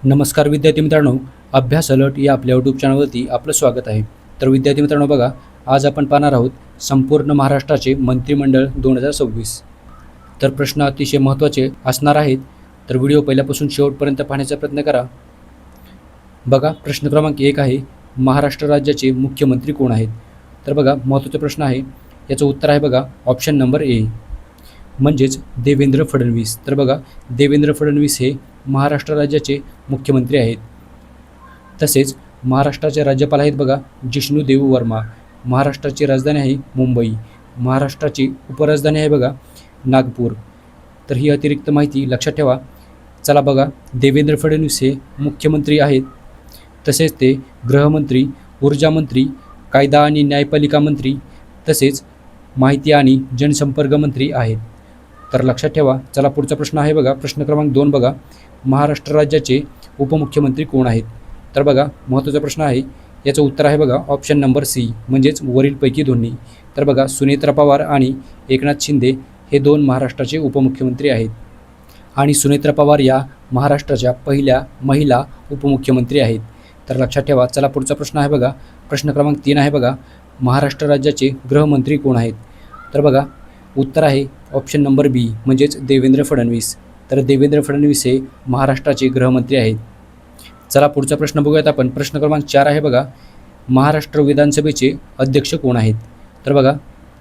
नमस्कार विद्यार्थी मित्रांनो, अभ्यास अलर्ट या आपल्या यूट्यूब चॅनलवरती आपलं स्वागत आहे. तर विद्यार्थी मित्रांनो बघा, आज आपण पाहणार आहोत संपूर्ण महाराष्ट्राचे मंत्रिमंडळ 2026. तर प्रश्न अतिशय महत्त्वाचे असणार आहेत, तर व्हिडिओ पहिल्यापासून शेवटपर्यंत पाहण्याचा प्रयत्न करा. बघा, प्रश्न क्रमांक 1 आहे, महाराष्ट्र राज्याचे मुख्यमंत्री कोण आहेत? तर बघा, महत्त्वाचा प्रश्न आहे. याचं उत्तर आहे बघा ऑप्शन नंबर ए, म्हणजेच देवेंद्र फडणवीस. तर बघा, देवेंद्र फडणवीस हे महाराष्ट्र राज्याचे मुख्यमंत्री आहेत. तसेच महाराष्ट्राचे राज्यपाल आहेत बघा जिष्णुदेव वर्मा. महाराष्ट्राची राजधानी आहे मुंबई. महाराष्ट्राची उपराजधानी आहे बघा नागपूर. तर ही अतिरिक्त माहिती लक्षात ठेवा. चला बघा, देवेंद्र फडणवीस हे मुख्यमंत्री आहेत. तसेच ते गृहमंत्री, ऊर्जा मंत्री, कायदा आणि न्यायपालिका मंत्री, तसेच माहिती आणि जनसंपर्क मंत्री आहेत. तर लक्षात ठेवा. चला पुढचा प्रश्न आहे बघा, प्रश्न क्रमांक 2 बघा, महाराष्ट्र राज्याचे उपमुख्यमंत्री कोण आहेत? तर बघा, महत्त्वाचा प्रश्न आहे. याचं उत्तर आहे बघा ऑप्शन नंबर सी, म्हणजेच वरीलपैकी दोन्ही. तर बघा, सुनेत्रा पवार आणि एकनाथ शिंदे हे 2 महाराष्ट्राचे उपमुख्यमंत्री आहेत. आणि सुनेत्रा पवार या महाराष्ट्राच्या पहिल्या महिला उपमुख्यमंत्री आहेत. तर लक्षात ठेवा. चला पुढचा प्रश्न आहे बघा, प्रश्न क्रमांक 3 आहे बघा, महाराष्ट्र राज्याचे गृहमंत्री कोण आहेत? तर बघा, उत्तर आहे ऑप्शन नंबर बी, म्हणजेच देवेंद्र फडणवीस. तर देवेंद्र फडणवीस हे महाराष्ट्राचे गृहमंत्री आहेत. चला पुढचा प्रश्न बघूयात आपण. प्रश्न क्रमांक 4 आहे बघा, महाराष्ट्र विधानसभेचे अध्यक्ष कोण आहेत? तर बघा,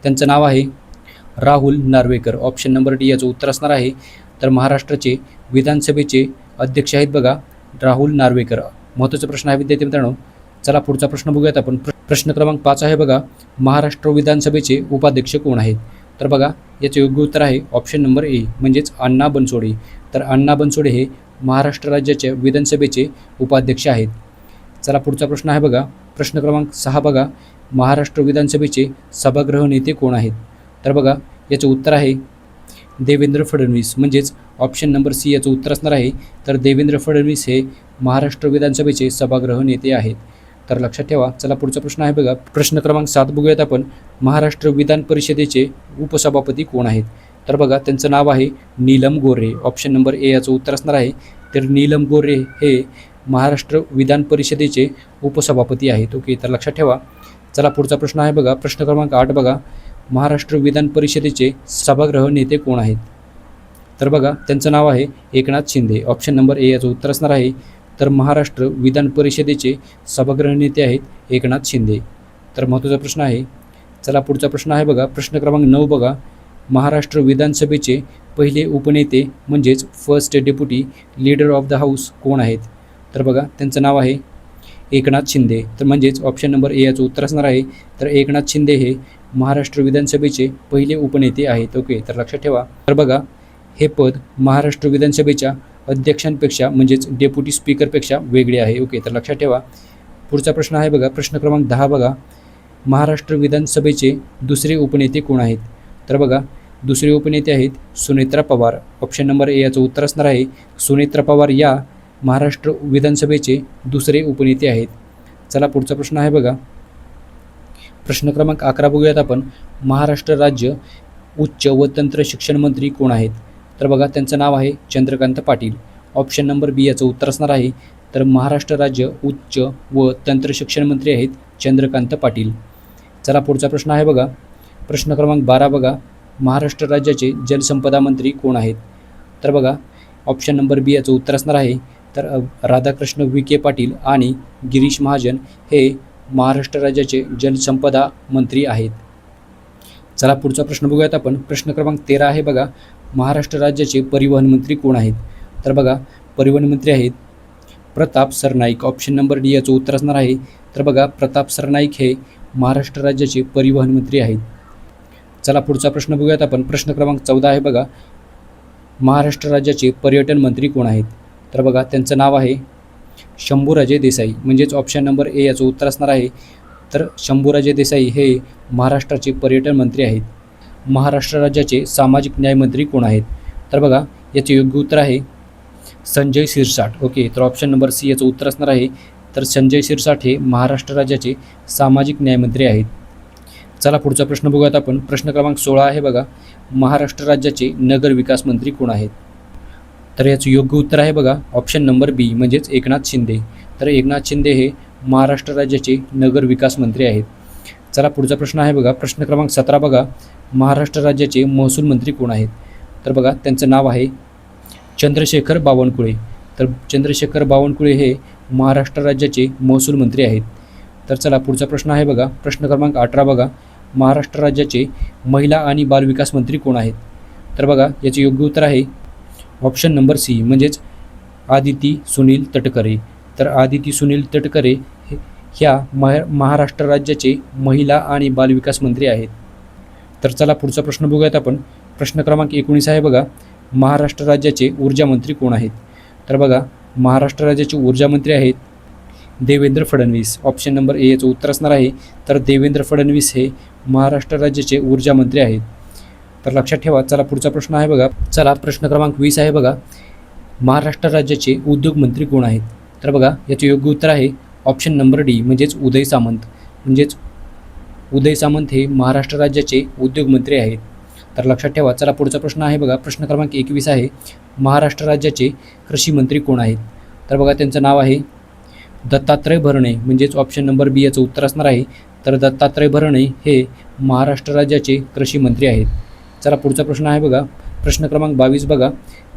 त्यांचं नाव आहे Rahul Narwekar. Option number D याचं उत्तर असणार आहे. तर महाराष्ट्राचे विधानसभेचे अध्यक्ष आहेत बघा राहुल नार्वेकर. महत्त्वाचा प्रश्न आहे विद्यार्थी मित्रांनो. चला पुढचा प्रश्न बघूयात आपण. प्रश्न क्रमांक 5 आहे बघा, महाराष्ट्र विधानसभेचे उपाध्यक्ष कोण आहेत? तर बघा, याचे योग्य उत्तर आहे ऑप्शन नंबर ए, म्हणजेच अण्णा बनसोडे. तर अण्णा बनसोडे हे महाराष्ट्र राज्याच्या विधानसभेचे उपाध्यक्ष आहेत. चला पुढचा प्रश्न आहे बघा, प्रश्न क्रमांक 6 बघा, महाराष्ट्र विधानसभेचे सभागृह नेते कोण आहेत? तर बघा, याचं उत्तर आहे देवेंद्र फडणवीस, म्हणजेच ऑप्शन नंबर सी याचं उत्तर असणार आहे. तर देवेंद्र फडणवीस हे महाराष्ट्र विधानसभेचे सभागृह नेते आहेत. तर लक्षात ठेवा. चला पुढचा प्रश्न आहे बघा, प्रश्न क्रमांक 7 बघूयात आपण, महाराष्ट्र विधान परिषदेचे उपसभापती कोण आहेत? तर बघा, त्यांचं नाव आहे Neelam Gorhe. Option number A याचं उत्तर असणार आहे. तर नीलम गोऱ्हे हे महाराष्ट्र विधान परिषदेचे उपसभापती आहेत. ओके, तर लक्षात ठेवा. चला पुढचा प्रश्न आहे बघा, प्रश्न क्रमांक 8 बघा, महाराष्ट्र विधान परिषदेचे सभागृह नेते कोण आहेत? तर बघा, त्यांचं नाव आहे Eknath Shinde. Option number A याचं उत्तर असणार आहे. तर महाराष्ट्र विधान परिषदेचे सभागृह नेते आहेत एकनाथ शिंदे. तर महत्त्वाचा प्रश्न आहे. चला पुढचा प्रश्न आहे बघा, प्रश्न क्रमांक 9 बघा, महाराष्ट्र विधानसभेचे पहिले उपनेते म्हणजेच first deputy leader of the house कोण आहेत? तर बघा, त्यांचं नाव आहे एकनाथ शिंदे. तर म्हणजेच ऑप्शन नंबर ए याचं उत्तर असणार आहे. तर एकनाथ शिंदे हे महाराष्ट्र विधानसभेचे पहिले उपनेते आहेत. ओके, तर लक्षात ठेवा. तर बघा, हे पद महाराष्ट्र विधानसभेच्या अध्यक्षांपेक्षा म्हणजेच डेप्युटी स्पीकरपेक्षा वेगळे आहे. ओके, तर लक्षात ठेवा. पुढचा प्रश्न आहे बघा, प्रश्न क्रमांक 10 बघा, महाराष्ट्र विधानसभेचे दुसरे उपनेते कोण आहेत? तर बघा, दुसरे उपनेते आहेत Sunetra Pawar. Option number A याचं उत्तर असणार आहे. सुनेत्रा पवार या महाराष्ट्र विधानसभेचे दुसरे उपनेते आहेत. चला पुढचा प्रश्न आहे बघा, प्रश्न क्रमांक 11 बघूयात आपण, महाराष्ट्र राज्य उच्च व तंत्र शिक्षण मंत्री कोण आहेत? तर बघा, त्यांचं नाव आहे चंद्रकांत पाटील. ऑप्शन नंबर बी याचं उत्तर असणार आहे. तर महाराष्ट्र राज्य उच्च व तंत्र शिक्षण मंत्री आहेत चंद्रकांत पाटील. चला पुढचा प्रश्न आहे बघा, प्रश्न क्रमांक 12 बघा, महाराष्ट्र राज्याचे जलसंपदा मंत्री कोण आहेत? तर बघा, ऑप्शन नंबर बी याचं उत्तर असणार आहे. तर राधाकृष्ण विखे पाटील आणि गिरीश महाजन हे महाराष्ट्र राज्याचे जलसंपदा मंत्री आहेत. चला पुढचा प्रश्न बघूयात आपण. प्रश्न क्रमांक 13 आहे बघा, महाराष्ट्र राज्याचे परिवहन मंत्री कोण आहेत? तर बघा, परिवहन मंत्री आहेत Pratap Sarnaik. Option number D याचं उत्तर असणार आहे. तर बघा, प्रताप सरनाईक हे महाराष्ट्र राज्याचे परिवहन मंत्री आहेत. चला पुढचा प्रश्न बघूयात आपण. प्रश्न क्रमांक 14 आहे बघा, महाराष्ट्र राज्याचे पर्यटन मंत्री कोण आहेत? तर बघा, त्यांचं नाव आहे शंभूराजे देसाई. म्हणजेच ऑप्शन नंबर ए याचं उत्तर असणार आहे. तर शंभूराजे देसाई हे महाराष्ट्राचे पर्यटन मंत्री आहेत. महाराष्ट्र राज्याचे सामाजिक न्याय मंत्री कोण आहेत? तर बघा, याचे योग्य उत्तर आहे संजय शिरसाट. ओके, तर ऑप्शन नंबर सी याचं उत्तर असणार आहे. तर संजय शिरसाट हे महाराष्ट्र राज्याचे सामाजिक न्यायमंत्री आहेत. चला पुढचा प्रश्न बघूयात आपण. प्रश्न क्रमांक 16 आहे बघा, महाराष्ट्र राज्याचे नगर विकास मंत्री कोण आहेत? तर याचं योग्य उत्तर आहे बघा ऑप्शन नंबर बी म्हणजेच एकनाथ शिंदे. तर एकनाथ शिंदे हे महाराष्ट्र राज्याचे नगर विकास मंत्री आहेत. चला पुढचा प्रश्न आहे बघा प्रश्न क्रमांक 17 बघा, महाराष्ट्र राज्याचे महसूल मंत्री कोण आहेत? तर बघा त्यांचं नाव आहे चंद्रशेखर बावनकुळे. तर चंद्रशेखर बावनकुळे हे महाराष्ट्र राज्याचे महसूल मंत्री आहेत. तर चला पुढचा प्रश्न आहे बघा प्रश्न क्रमांक 18 बघा, महाराष्ट्र राज्याचे महिला आणि बालविकास मंत्री कोण आहेत? तर बघा याचे योग्य उत्तर आहे ऑप्शन नंबर सी म्हणजेच आदिती सुनील तटकरे. तर आदिती सुनील तटकरे ह्या महाराष्ट्र राज्याचे महिला आणि बालविकास मंत्री आहेत. तर चला पुढचा प्रश्न बघूयात आपण. प्रश्न क्रमांक 19 आहे बघा, महाराष्ट्र राज्याचे ऊर्जा मंत्री कोण आहेत? तर बघा महाराष्ट्र राज्याचे ऊर्जा मंत्री आहेत Devendra Fadnavis. Option number A याचं उत्तर असणार आहे. तर देवेंद्र फडणवीस हे महाराष्ट्र राज्याचे ऊर्जा मंत्री आहेत. तर लक्षात ठेवा. चला पुढचा प्रश्न आहे बघा. चला प्रश्न क्रमांक 20 आहे बघा, महाराष्ट्र राज्याचे उद्योग मंत्री कोण आहेत? तर बघा याचे योग्य उत्तर आहे ऑप्शन नंबर डी म्हणजेच उदय सामंत. म्हणजेच उदय सामंत हे महाराष्ट्र राज्याचे उद्योग मंत्री आहेत. तर लक्षात ठेवा. चला पुढचा प्रश्न आहे बघा प्रश्न क्रमांक 21 आहे, महाराष्ट्र राज्याचे कृषी मंत्री कोण आहेत? तर बघा त्यांचं नाव आहे दत्तात्रय भरणे. म्हणजेच ऑप्शन नंबर बी याचं उत्तर असणार आहे. तर दत्तात्रय भरणे हे महाराष्ट्र राज्याचे कृषी मंत्री आहेत. चला पुढचा प्रश्न आहे बघा प्रश्न क्रमांक 22 बघा,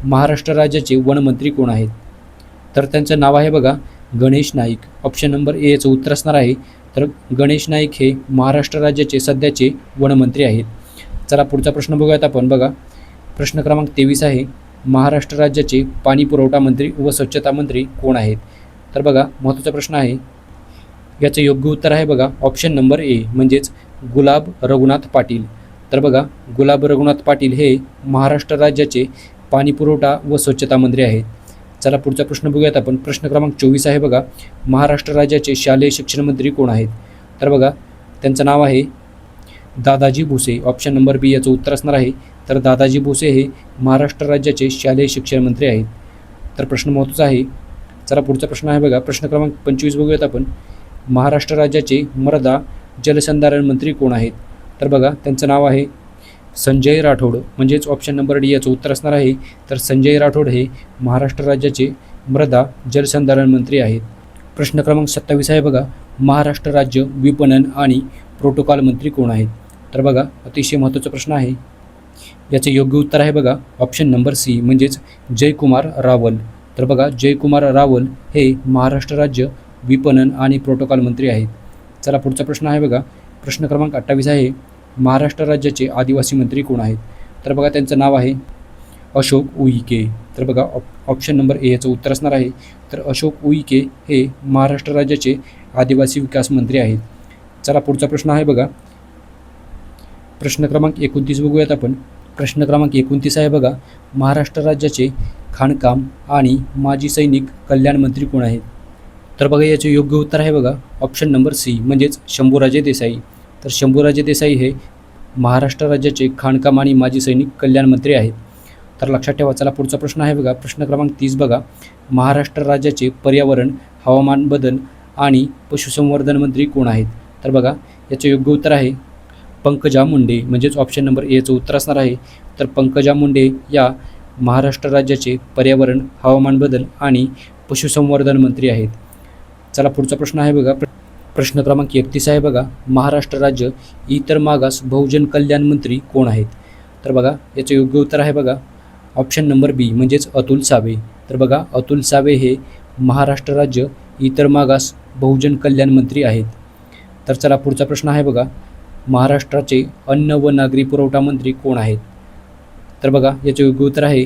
महाराष्ट्र राज्याचे वनमंत्री कोण आहेत? तर त्यांचं नाव आहे बघा Ganesh Naik. Option number A याचं उत्तर असणार आहे. तर गणेश नाईक हे महाराष्ट्र राज्याचे सध्याचे वनमंत्री आहेत. चला पुढचा प्रश्न बघूयात आपण. बघा प्रश्न क्रमांक 23 आहे, महाराष्ट्र राज्याचे पाणी पुरवठा मंत्री व स्वच्छता मंत्री कोण आहेत? तर बघा महत्त्वाचा प्रश्न आहे. याचं योग्य उत्तर आहे बघा ऑप्शन नंबर ए म्हणजेच गुलाब रघुनाथ पाटील. तर बघा गुलाब रघुनाथ पाटील हे महाराष्ट्र राज्याचे पाणी पुरवठा व स्वच्छता मंत्री आहेत. चला पुढचा प्रश्न बघूयात आपण. प्रश्न क्रमांक 24 आहे बघा, महाराष्ट्र राज्याचे शालेय शिक्षण मंत्री कोण आहेत? तर बघा त्यांचं नाव आहे दादाजी भुसे. ऑप्शन नंबर बी याचं उत्तर असणार आहे. तर दादाजी भुसे हे महाराष्ट्र राज्याचे शालेय शिक्षण मंत्री आहेत. तर प्रश्न महत्त्वाचा आहे. चला पुढचा प्रश्न आहे बघा प्रश्न क्रमांक 25 बघूयात आपण, महाराष्ट्र राज्याचे मृदा जलसंधारण मंत्री कोण आहेत? तर बघा त्यांचं नाव आहे संजय राठोड. म्हणजेच ऑप्शन नंबर डी याचं उत्तर असणार आहे. तर संजय राठोड हे महाराष्ट्र राज्याचे मृदा जलसंधारण मंत्री आहेत. प्रश्न क्रमांक 27 आहे बघा, महाराष्ट्र राज्य विपणन आणि प्रोटोकॉल मंत्री कोण आहेत? तर बघा अतिशय महत्त्वाचा प्रश्न आहे. याचे योग्य उत्तर आहे बघा ऑप्शन नंबर सी म्हणजेच जयकुमार रावल. तर बघा जयकुमार रावल हे महाराष्ट्र राज्य विपणन आणि प्रोटोकॉल मंत्री आहेत. चला पुढचा प्रश्न आहे बघा प्रश्न क्रमांक 28 आहे, महाराष्ट्र राज्याचे आदिवासी मंत्री कोण आहेत? तर बघा त्यांचं नाव आहे अशोक उईके. तर बघा ऑप्शन नंबर ए याचं उत्तर असणार आहे. तर अशोक उईके हे महाराष्ट्र राज्याचे आदिवासी विकास मंत्री आहेत. चला पुढचा प्रश्न आहे बघा प्रश्न क्रमांक 29 बघूयात आपण. प्रश्न क्रमांक 29 आहे बघा, महाराष्ट्र राज्याचे खाणकाम आणि माजी सैनिक कल्याण मंत्री कोण आहेत? तर बघा याचे योग्य उत्तर आहे बघा ऑप्शन नंबर सी म्हणजेच शंभूराजे देसाई. तर शंभूराजे देसाई हे महाराष्ट्र राज्याचे खाणकाम आणि माजी सैनिक कल्याण मंत्री आहेत. तर लक्षात ठेवा. चला पुढचा प्रश्न आहे बघा प्रश्न क्रमांक 30 बघा, महाराष्ट्र राज्याचे पर्यावरण हवामान बदल आणि पशुसंवर्धन मंत्री कोण आहेत? तर बघा याचे योग्य उत्तर आहे पंकजा मुंडे. म्हणजेच ऑप्शन नंबर एचं उत्तर असणार आहे. तर पंकजा मुंडे या महाराष्ट्र राज्याचे पर्यावरण हवामान बदल आणि पशुसंवर्धन मंत्री आहेत. चला पुढचा प्रश्न आहे बघा प्रश्न क्रमांक 31 आहे बघा, महाराष्ट्र राज्य इतर मागास बहुजन कल्याण मंत्री कोण आहेत? तर बघा याचे योग्य उत्तर आहे बघा ऑप्शन नंबर बी म्हणजेच अतुल सावे. तर बघा अतुल सावे हे महाराष्ट्र राज्य इतर मागास बहुजन कल्याण मंत्री आहेत. तर चला पुढचा प्रश्न आहे बघा, महाराष्ट्राचे अन्न व नागरी पुरवठा मंत्री कोण आहेत? तर बघा याचे योग्य उत्तर आहे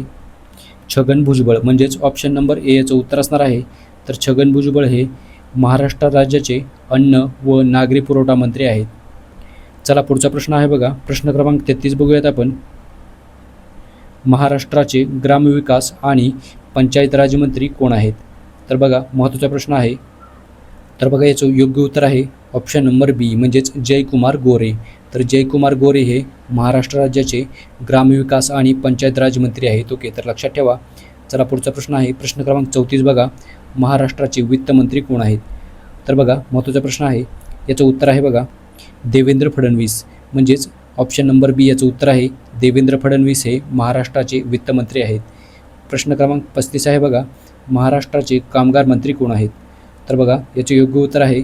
छगन भुजबळ. म्हणजेच ऑप्शन नंबर ए याचं उत्तर असणार आहे. तर छगन भुजबळ हे महाराष्ट्र राज्याचे अन्न व नागरी पुरवठा मंत्री आहेत. चला पुढचा प्रश्न आहे बघा प्रश्न क्रमांक 33 बघूयात आपण, महाराष्ट्राचे ग्रामविकास आणि पंचायत राज मंत्री कोण आहेत? तर बघा महत्त्वाचा प्रश्न आहे. तर बघा याचं योग्य उत्तर आहे ऑप्शन नंबर बी म्हणजेच जयकुमार गोरे. तर जयकुमार गोरे हे महाराष्ट्र राज्याचे ग्रामविकास आणि पंचायत राज मंत्री आहेत. ओके, तर लक्षात ठेवा. चला पुढचा प्रश्न आहे प्रश्न क्रमांक 34 बघा, महाराष्ट्राचे वित्तमंत्री कोण आहेत? तर बघा महत्त्वाचा प्रश्न आहे. याचं उत्तर आहे बघा देवेंद्र फडणवीस. म्हणजेच ऑप्शन नंबर बी याचं उत्तर आहे देवेंद्र फडणवीस हे महाराष्ट्राचे वित्तमंत्री आहेत. प्रश्न क्रमांक 35 आहे बघा, महाराष्ट्राचे कामगार मंत्री कोण आहेत? तर बघा याचे योग्य उत्तर आहे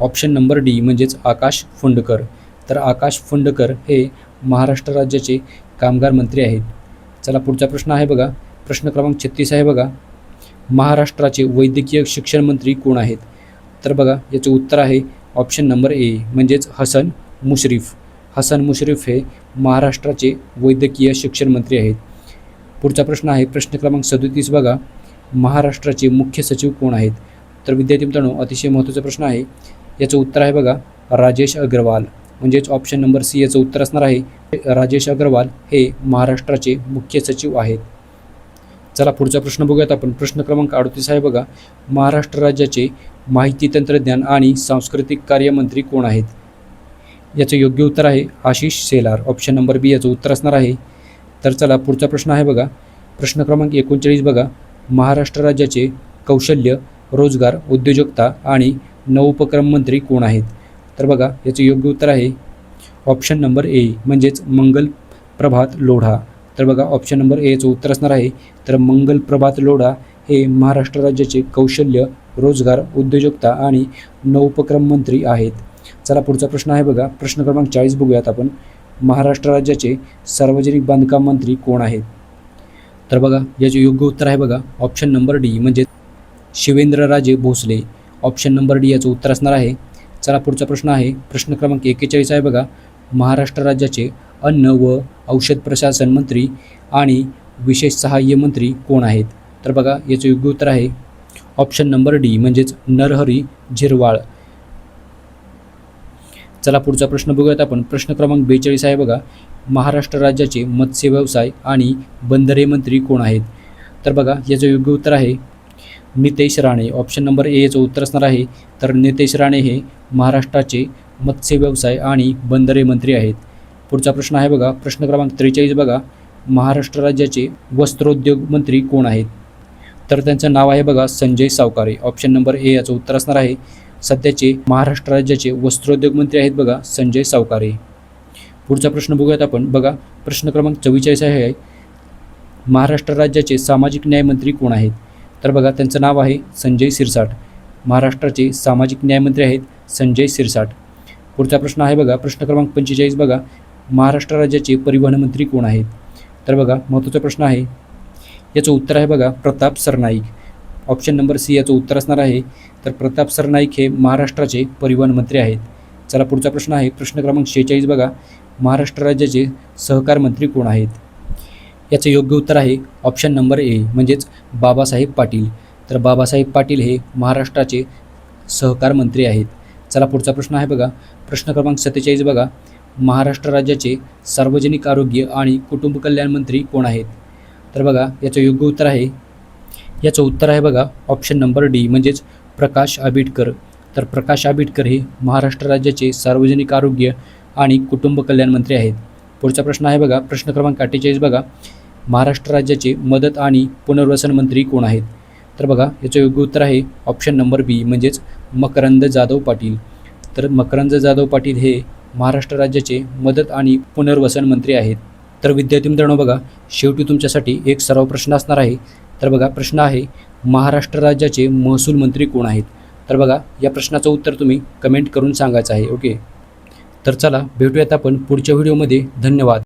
ऑप्शन नंबर डी म्हणजेच आकाश फुंडकर. तर आकाश फुंडकर हे महाराष्ट्र राज्याचे कामगार मंत्री आहेत. चला पुढचा प्रश्न आहे बघा, प्रश्न क्रमांक 36 आहे बघा, महाराष्ट्राचे वैद्यकीय शिक्षण मंत्री कोण आहेत? तर बघा याचे उत्तर आहे ऑप्शन नंबर ए म्हणजेच हसन मुश्रीफ. हसन मुश्रीफ हे महाराष्ट्राचे वैद्यकीय शिक्षण मंत्री आहेत. पुढचा प्रश्न आहे प्रश्न क्रमांक 37 बघा, महाराष्ट्राचे मुख्य सचिव कोण आहेत? तर विद्यार्थी मित्रांनो अतिशय महत्त्वाचा प्रश्न आहे. याचं उत्तर आहे बघा राजेश अग्रवाल म्हणजेच ऑप्शन नंबर सी याचं उत्तर असणार आहे. राजेश अग्रवाल हे महाराष्ट्राचे मुख्य सचिव आहेत. चला पुढचा प्रश्न बघूयात आपण. प्रश्न क्रमांक 38 आहे बघा, महाराष्ट्र राज्याचे माहिती तंत्रज्ञान आणि सांस्कृतिक कार्य मंत्री कोण आहेत? याचं योग्य उत्तर आहे आशिष शेलार. ऑप्शन नंबर बी याचं उत्तर असणार आहे. तर चला पुढचा प्रश्न आहे बघा, प्रश्न क्रमांक 39 बघा, महाराष्ट्र राज्याचे कौशल्य, रोजगार, उद्योजकता आणि नवोपक्रम मंत्री कोण आहेत? तर बघा याचे योग्य उत्तर आहे ऑप्शन नंबर ए म्हणजेच मंगल प्रभात लोढा. तर बघा ऑप्शन नंबर ए याचं उत्तर असणार आहे. तर मंगल प्रभात लोढा हे महाराष्ट्र राज्याचे कौशल्य, रोजगार, उद्योजकता आणि नवोपक्रम मंत्री आहेत. चला पुढचा प्रश्न आहे बघा, प्रश्न क्रमांक 40 बघूयात आपण, महाराष्ट्र राज्याचे सार्वजनिक बांधकाम मंत्री कोण आहेत? तर बघा याचे योग्य उत्तर आहे बघा ऑप्शन नंबर डी म्हणजे Shivendraraje Bhosale. Option number D याचं उत्तर असणार आहे. चला पुढचा प्रश्न आहे प्रश्न क्रमांक 41 आहे बघा, महाराष्ट्र राज्याचे अन्न व औषध प्रशासन मंत्री आणि विशेष सहाय्य मंत्री कोण आहेत? तर बघा याचं योग्य उत्तर आहे ऑप्शन नंबर डी म्हणजेच नरहरी झिरवाळ. चला पुढचा प्रश्न बघूयात आपण. प्रश्न क्रमांक 42 आहे बघा, महाराष्ट्र राज्याचे मत्स्य व्यवसाय आणि बंदरे मंत्री कोण आहेत? तर बघा याचं योग्य उत्तर आहे Nitesh Rane. Option number A याचं उत्तर असणार आहे. तर नितेश राणे हे महाराष्ट्राचे मत्स्य व्यवसाय आणि बंदरे मंत्री आहेत. पुढचा प्रश्न आहे बघा, प्रश्न क्रमांक 43 बघा, महाराष्ट्र राज्याचे वस्त्रोद्योग मंत्री कोण आहेत? तर त्यांचं नाव आहे बघा Sanjay Savkare. Option number A याचं उत्तर असणार आहे. सध्याचे महाराष्ट्र राज्याचे वस्त्रोद्योग मंत्री आहेत बघा संजय सावकारे. पुढचा प्रश्न बघूयात आपण. बघा प्रश्न क्रमांक 44 आहे, महाराष्ट्र राज्याचे सामाजिक न्याय मंत्री कोण आहेत? तर बघा त्यांचं नाव आहे संजय शिरसाट. महाराष्ट्राचे सामाजिक न्यायमंत्री आहेत संजय शिरसाट. पुढचा प्रश्न आहे बघा, प्रश्न क्रमांक 45 बघा, महाराष्ट्र राज्याचे परिवहन मंत्री कोण आहेत? तर बघा महत्त्वाचा प्रश्न आहे. याचं उत्तर आहे बघा Pratap Sarnaik. Option number C याचं उत्तर असणार आहे. तर प्रताप सरनाईक हे महाराष्ट्राचे परिवहन मंत्री आहेत. चला पुढचा प्रश्न आहे प्रश्न क्रमांक 46 बघा, महाराष्ट्र राज्याचे सहकार मंत्री कोण आहेत? याचं योग्य उत्तर आहे ऑप्शन नंबर ए म्हणजेच बाबासाहेब पाटील. तर बाबासाहेब पाटील हे महाराष्ट्राचे सहकार मंत्री आहेत. चला पुढचा प्रश्न आहे बघा, प्रश्न क्रमांक 47 बघा, महाराष्ट्र राज्याचे सार्वजनिक आरोग्य आणि कुटुंब कल्याण मंत्री कोण आहेत? तर बघा याचं योग्य उत्तर आहे. याचं उत्तर आहे बघा ऑप्शन नंबर डी म्हणजेच प्रकाश आंबेडकर. तर प्रकाश आंबेडकर हे महाराष्ट्र राज्याचे सार्वजनिक आरोग्य आणि कुटुंब कल्याण मंत्री आहेत. पुढचा प्रश्न आहे बघा, प्रश्न क्रमांक 48 बघा, महाराष्ट्र राज्याचे मदत आणि पुनर्वसन मंत्री कोण आहेत? तर बघा याचं योग्य उत्तर आहे ऑप्शन नंबर बी म्हणजेच मकरंद जाधव पाटील. तर मकरंद जाधव पाटील हे महाराष्ट्र राज्याचे मदत आणि पुनर्वसन मंत्री आहेत. तर विद्यार्थी मित्रांनो बघा शेवटी तुमच्यासाठी एक सराव प्रश्न असणार आहे. तर बघा प्रश्न आहे, महाराष्ट्र राज्याचे महसूल मंत्री कोण आहेत? तर बघा या प्रश्नाचं उत्तर तुम्ही कमेंट करून सांगायचं आहे. ओके, तर चला भेटूयात आपण पुढच्या व्हिडिओमध्ये. धन्यवाद.